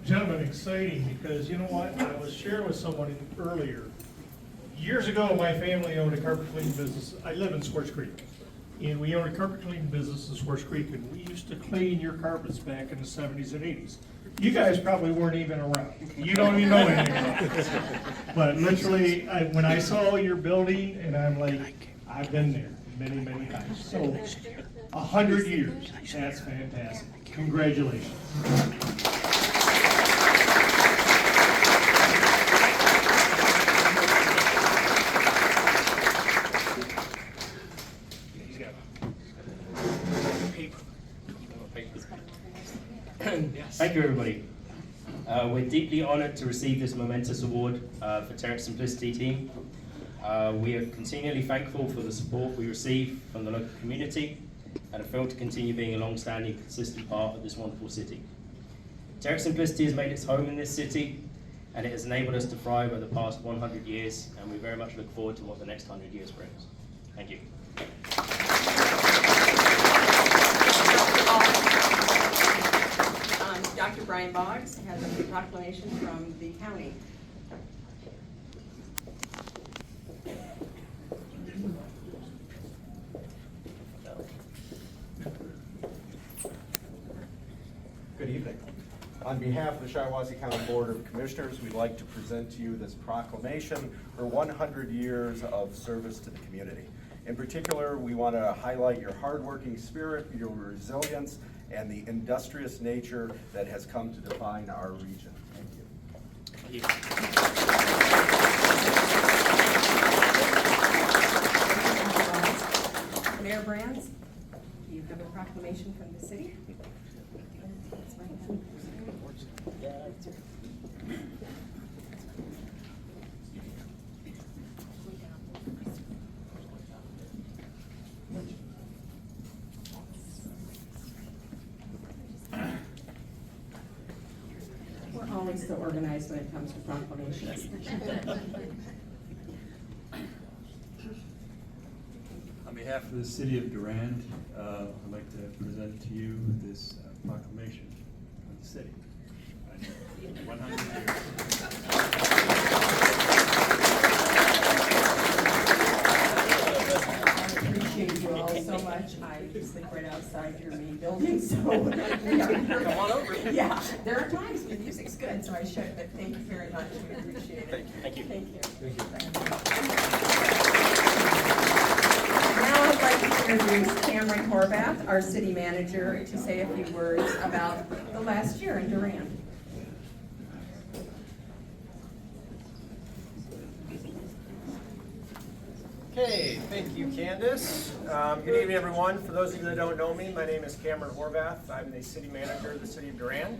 Gentlemen, exciting, because you know what, I was sharing with someone earlier. Years ago, my family owned a carpet cleaning business. I live in Swartz Creek, and we owned a carpet cleaning business in Swartz Creek, and we used to clean your carpets back in the 70s and 80s. You guys probably weren't even around. You don't even know anything about this. But literally, when I saw your building, and I'm like, I've been there many, many times. So, 100 years, that's fantastic. Congratulations. Thank you, everybody. We're deeply honored to receive this momentous award for Terex Simplicity team. We are continually thankful for the support we receive from the local community and are thrilled to continue being a long-standing, consistent part of this wonderful city. Terex Simplicity has made its home in this city, and it has enabled us to thrive over the past 100 years, and we very much look forward to what the next 100 years brings. Thank you. Dr. Brian Boggs has a proclamation from the county. Good evening. On behalf of the Shiawassee County Board of Commissioners, we'd like to present to you this proclamation for 100 years of service to the community. In particular, we want to highlight your hardworking spirit, your resilience, and the industrious nature that has come to define our region. Thank you. Mayor Brands, you have a proclamation from the city. We're always so organized when it comes to proclamations. On behalf of the city of Durand, I'd like to present to you this proclamation of the city. 100 years. I appreciate you all so much. I just live right outside your main building, so. Come on over. Yeah, there are times when music's good, so I should, but thank you very much. We appreciate it. Thank you. Thank you. Now I'd like to introduce Cameron Horvath, our city manager, to say a few words about the last year in Durand. Okay, thank you, Candace. Good evening, everyone. For those of you that don't know me, my name is Cameron Horvath. I'm the city manager of the city of Durand.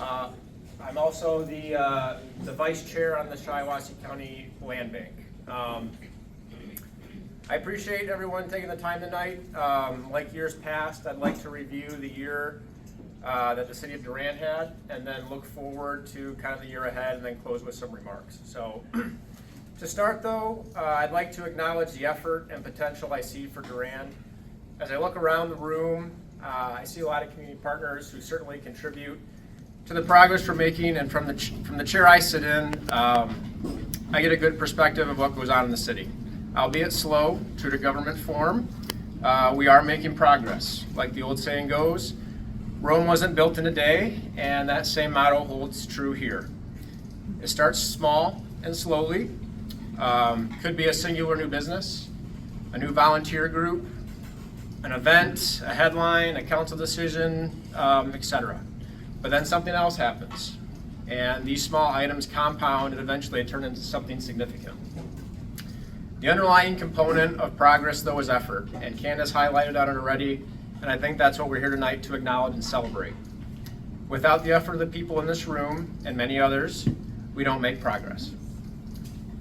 I'm also the vice chair on the Shiawassee County Land Bank. I appreciate everyone taking the time tonight. Like years past, I'd like to review the year that the city of Durand had, and then look forward to kind of the year ahead, and then close with some remarks. So. To start though, I'd like to acknowledge the effort and potential I see for Durand. As I look around the room, I see a lot of community partners who certainly contribute to the progress we're making, and from the chair I sit in, I get a good perspective of what goes on in the city. Albeit slow, true to government form, we are making progress. Like the old saying goes, Rome wasn't built in a day, and that same motto holds true here. It starts small and slowly. Could be a singular new business, a new volunteer group, an event, a headline, a council decision, etc. But then something else happens, and these small items compound and eventually turn into something significant. The underlying component of progress, though, is effort, and Candace highlighted on it already, and I think that's what we're here tonight to acknowledge and celebrate. Without the effort of the people in this room, and many others, we don't make progress.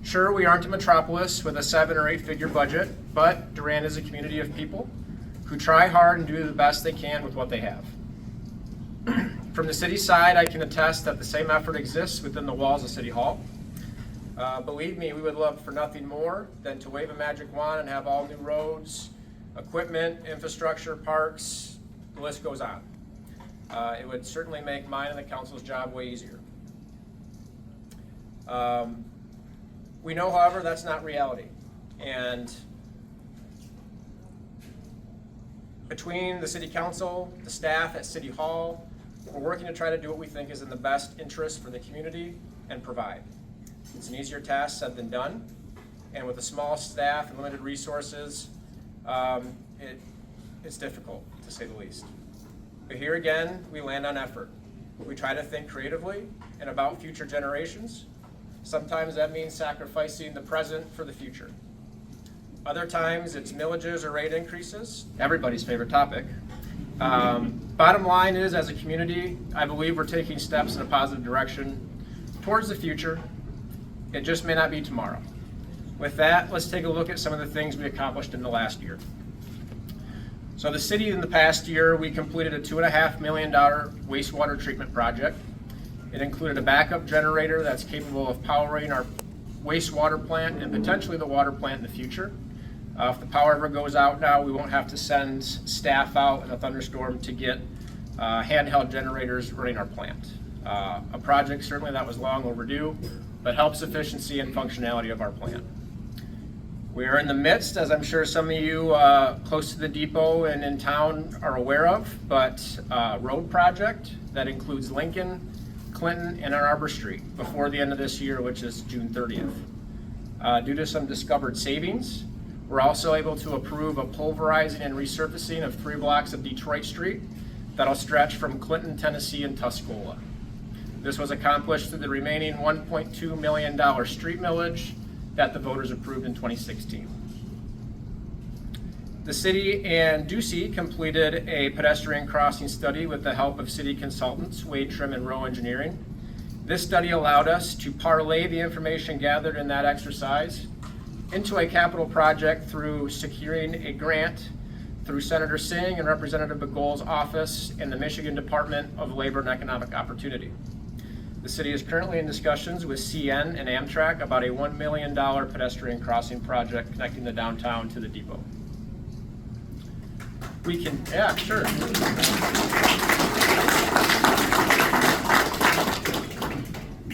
Sure, we aren't a metropolis with a 7 or 8 figure budget, but Durand is a community of people who try hard and do the best they can with what they have. From the city side, I can attest that the same effort exists within the walls of City Hall. Believe me, we would love for nothing more than to wave a magic wand and have all new roads, equipment, infrastructure, parks, the list goes on. It would certainly make mine and the council's job way easier. We know, however, that's not reality. And between the city council, the staff at City Hall, we're working to try to do what we think is in the best interest for the community and provide. It's an easier task said than done. And with a small staff and limited resources, it's difficult, to say the least. But here again, we land on effort. We try to think creatively and about future generations. Sometimes that means sacrificing the present for the future. Other times it's millages or rate increases, everybody's favorite topic. Bottom line is, as a community, I believe we're taking steps in a positive direction towards the future. It just may not be tomorrow. With that, let's take a look at some of the things we accomplished in the last year. So the city, in the past year, we completed a $2.5 million wastewater treatment project. It included a backup generator that's capable of powering our wastewater plant and potentially the water plant in the future. If the power ever goes out now, we won't have to send staff out in a thunderstorm to get handheld generators running our plant. A project certainly that was long overdue, but helps efficiency and functionality of our plant. We are in the midst, as I'm sure some of you close to the depot and in town are aware of, but road project that includes Lincoln, Clinton, and Ann Arbor Street before the end of this year, which is June 30th. Due to some discovered savings, we're also able to approve a pulverizing and resurfacing of 3 blocks of Detroit Street that'll stretch from Clinton, Tennessee, and Tuscola. This was accomplished through the remaining $1.2 million street millage that the voters approved in 2016. The city and Ducey completed a pedestrian crossing study with the help of city consultants, Wade Trim and Rowe Engineering. This study allowed us to parlay the information gathered in that exercise into a capital project through securing a grant through Senator Singh and Representative Begol's office in the Michigan Department of Labor and Economic Opportunity. The city is currently in discussions with CN and Amtrak about a $1 million pedestrian crossing project connecting the downtown to the depot. We can, yeah, sure.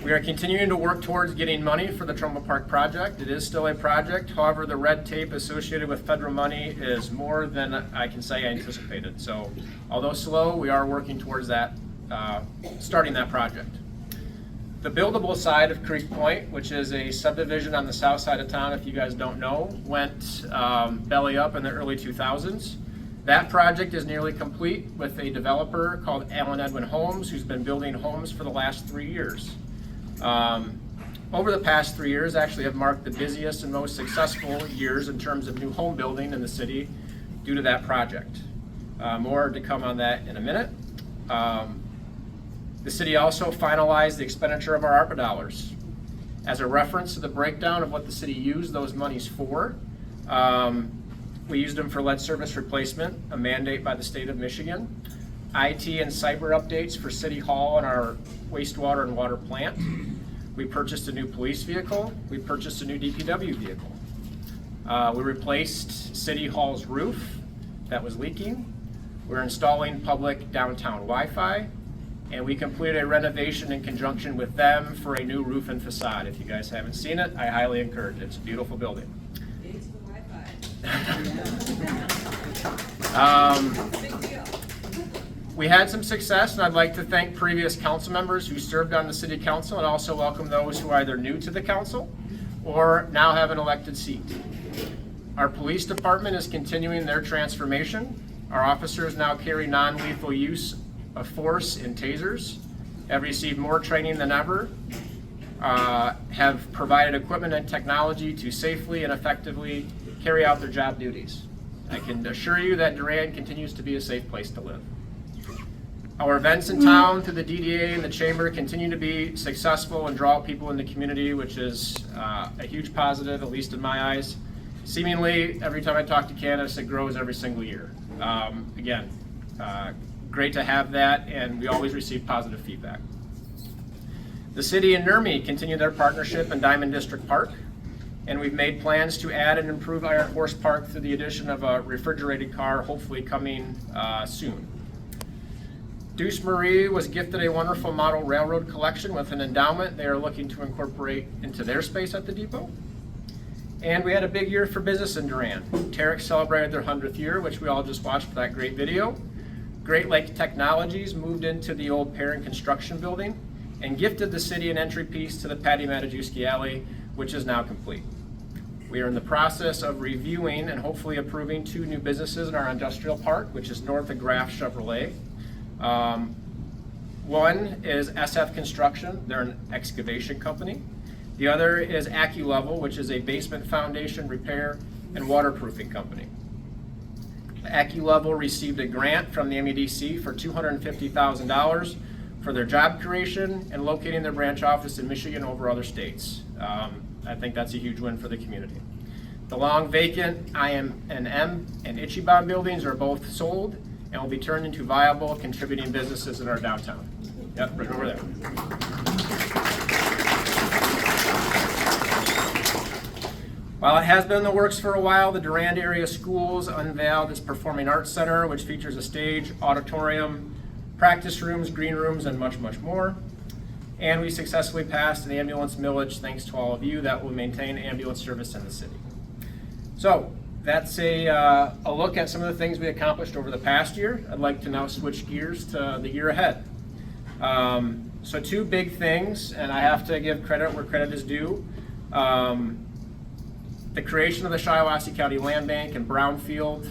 We are continuing to work towards getting money for the Trumbull Park project. It is still a project. However, the red tape associated with federal money is more than I can say I anticipated. So, although slow, we are working towards that, starting that project. The buildable side of Creek Point, which is a subdivision on the south side of town, if you guys don't know, went belly up in the early 2000s. That project is nearly complete with a developer called Allen Edwin Homes, who's been building homes for the last 3 years. Over the past 3 years actually have marked the busiest and most successful years in terms of new home building in the city due to that project. More to come on that in a minute. The city also finalized the expenditure of our ARPA dollars. As a reference to the breakdown of what the city used those monies for, we used them for lead service replacement, a mandate by the state of Michigan, IT and cyber updates for City Hall and our wastewater and water plant. We purchased a new police vehicle. We purchased a new DPW vehicle. We replaced City Hall's roof that was leaking. We're installing public downtown Wi-Fi. And we completed a renovation in conjunction with them for a new roof and facade. If you guys haven't seen it, I highly encourage it. It's a beautiful building. It's the Wi-Fi. Big deal. We had some success, and I'd like to thank previous council members who served on the city council and also welcome those who are either new to the council or now have an elected seat. Our police department is continuing their transformation. Our officers now carry non-lethal use of force in tasers, have received more training than ever, have provided equipment and technology to safely and effectively carry out their job duties. I can assure you that Durand continues to be a safe place to live. Our events in town through the DDA and the Chamber continue to be successful and draw people in the community, which is a huge positive, at least in my eyes. Seemingly, every time I talk to Candace, it grows every single year. Again, great to have that, and we always receive positive feedback. The city and NERMI continue their partnership in Diamond District Park, and we've made plans to add and improve Iron Horse Park through the addition of a refrigerated car, hopefully coming soon. Deuce Marie was gifted a wonderful model railroad collection with an endowment they are looking to incorporate into their space at the depot. And we had a big year for business in Durand. Terex celebrated their 100th year, which we all just watched for that great video. Great Lake Technologies moved into the old Perrin Construction Building and gifted the city an entry piece to the Patty Matajewski Alley, which is now complete. We are in the process of reviewing and hopefully approving 2 new businesses in our industrial park, which is north of Graf Chevrolet. One is SF Construction, they're an excavation company. The other is AccuLevel, which is a basement foundation repair and waterproofing company. AccuLevel received a grant from the MEDC for $250,000 for their job creation and locating their branch office in Michigan over other states. I think that's a huge win for the community. The long vacant IM&M and Ichiban buildings are both sold and will be turned into viable contributing businesses in our downtown. Yep, right over there. While it has been in the works for a while, the Durand area schools unveiled its Performing Arts Center, which features a stage, auditorium, practice rooms, green rooms, and much, much more. And we successfully passed an ambulance millage, thanks to all of you, that will maintain ambulance service in the city. So that's a look at some of the things we accomplished over the past year. I'd like to now switch gears to the year ahead. So 2 big things, and I have to give credit where credit is due. The creation of the Shiawassee County Land Bank and Brownfield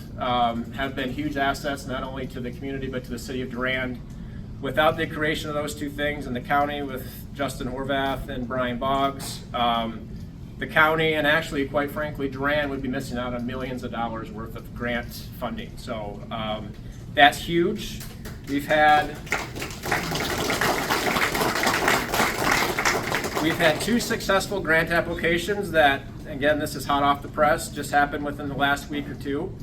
have been huge assets, not only to the community, but to the city of Durand. Without the creation of those 2 things in the county with Justin Horvath and Brian Boggs, the county and actually, quite frankly, Durand would be missing out on millions of dollars worth of grant funding. So that's huge. We've had 2 successful grant applications that, again, this is hot off the press, just happened within the last week or 2,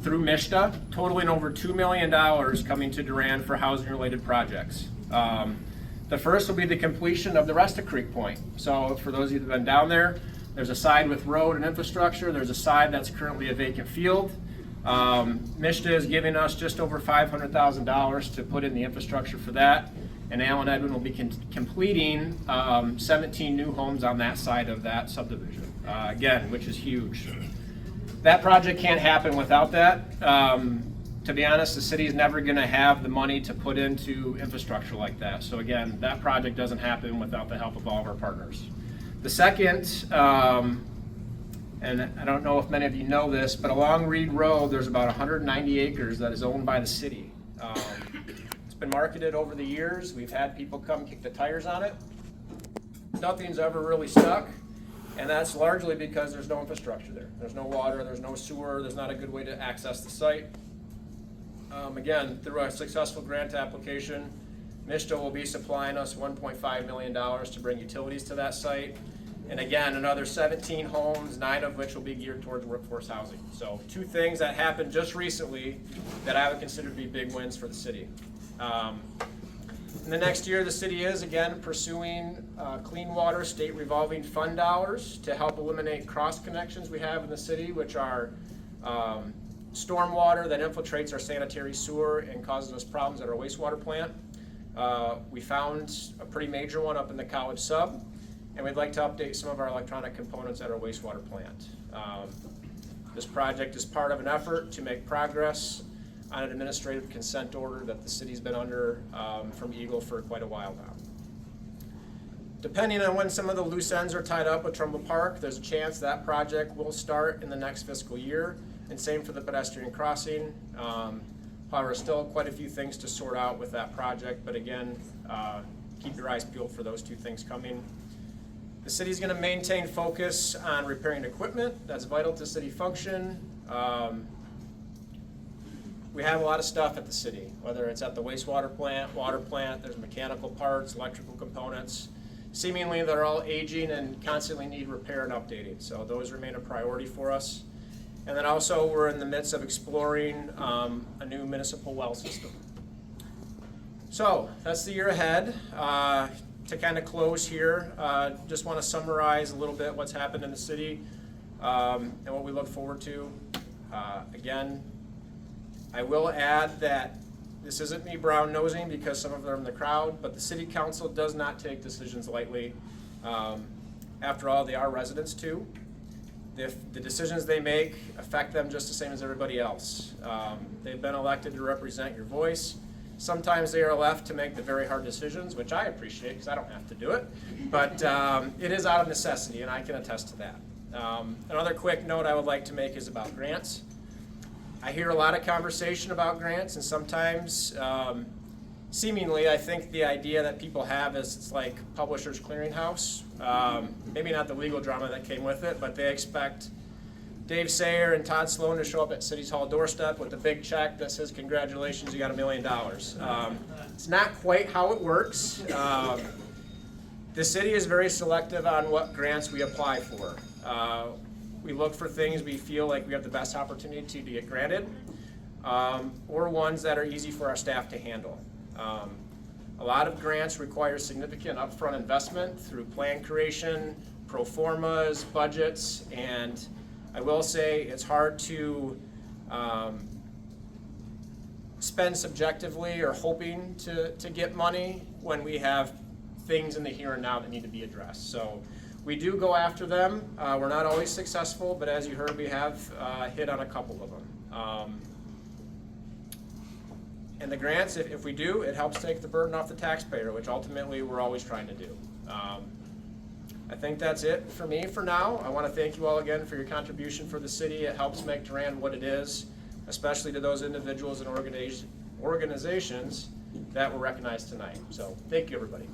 through MISTA, totaling over $2 million coming to Durand for housing-related projects. The first will be the completion of the rest of Creek Point. So for those of you that have been down there, there's a side with road and infrastructure. There's a side that's currently a vacant field. MISTA is giving us just over $500,000 to put in the infrastructure for that. And Alan Edwin will be completing 17 new homes on that side of that subdivision, again, which is huge. That project can't happen without that. To be honest, the city is never going to have the money to put into infrastructure like that. So again, that project doesn't happen without the help of all of our partners. The second, and I don't know if many of you know this, but along Reed Road, there's about 190 acres that is owned by the city. It's been marketed over the years. We've had people come kick the tires on it. Nothing's ever really stuck. And that's largely because there's no infrastructure there. There's no water, there's no sewer, there's not a good way to access the site. Again, through a successful grant application, MISTA will be supplying us $1.5 million to bring utilities to that site. And again, another 17 homes, 9 of which will be geared towards workforce housing. So 2 things that happened just recently that I would consider to be big wins for the city. In the next year, the city is again pursuing clean water state revolving fund dollars to help eliminate cross connections we have in the city, which are stormwater that infiltrates our sanitary sewer and causes us problems at our wastewater plant. We found a pretty major one up in the college sub, and we'd like to update some of our electronic components at our wastewater plant. This project is part of an effort to make progress on an administrative consent order that the city's been under from Eagle for quite a while now. Depending on when some of the loose ends are tied up with Trumbull Park, there's a chance that project will start in the next fiscal year, and same for the pedestrian crossing. However, still quite a few things to sort out with that project, but again, keep your eyes peeled for those 2 things coming. The city's going to maintain focus on repairing equipment that's vital to city function. We have a lot of stuff at the city, whether it's at the wastewater plant, water plant, there's mechanical parts, electrical components. Seemingly they're all aging and constantly need repair and updating, so those remain a priority for us. And then also we're in the midst of exploring a new municipal well system. So that's the year ahead. To kind of close here, just want to summarize a little bit what's happened in the city and what we look forward to. Again, I will add that This isn't me brown nosing because some of them are in the crowd, but the city council does not take decisions lightly. After all, they are residents too. If the decisions they make affect them just the same as everybody else. They've been elected to represent your voice. Sometimes they are left to make the very hard decisions, which I appreciate because I don't have to do it. But it is out of necessity, and I can attest to that. Another quick note I would like to make is about grants. I hear a lot of conversation about grants, and sometimes, seemingly, I think the idea that people have is it's like Publishers Clearinghouse. Maybe not the legal drama that came with it, but they expect Dave Sayer and Todd Sloan to show up at City's Hall doorstep with a big check that says, "Congratulations, you got $1 million." It's not quite how it works. The city is very selective on what grants we apply for. We look for things we feel like we have the best opportunity to get granted, or ones that are easy for our staff to handle. A lot of grants require significant upfront investment through plan creation, pro formas, budgets, and I will say it's hard to spend subjectively or hoping to get money when we have things in the here and now that need to be addressed. So we do go after them. We're not always successful, but as you heard, we have hit on a couple of them. And the grants, if we do, it helps take the burden off the taxpayer, which ultimately we're always trying to do. I think that's it for me for now. I want to thank you all again for your contribution for the city. It helps make Durand what it is, especially to those individuals and organizations that were recognized tonight. So thank you, everybody.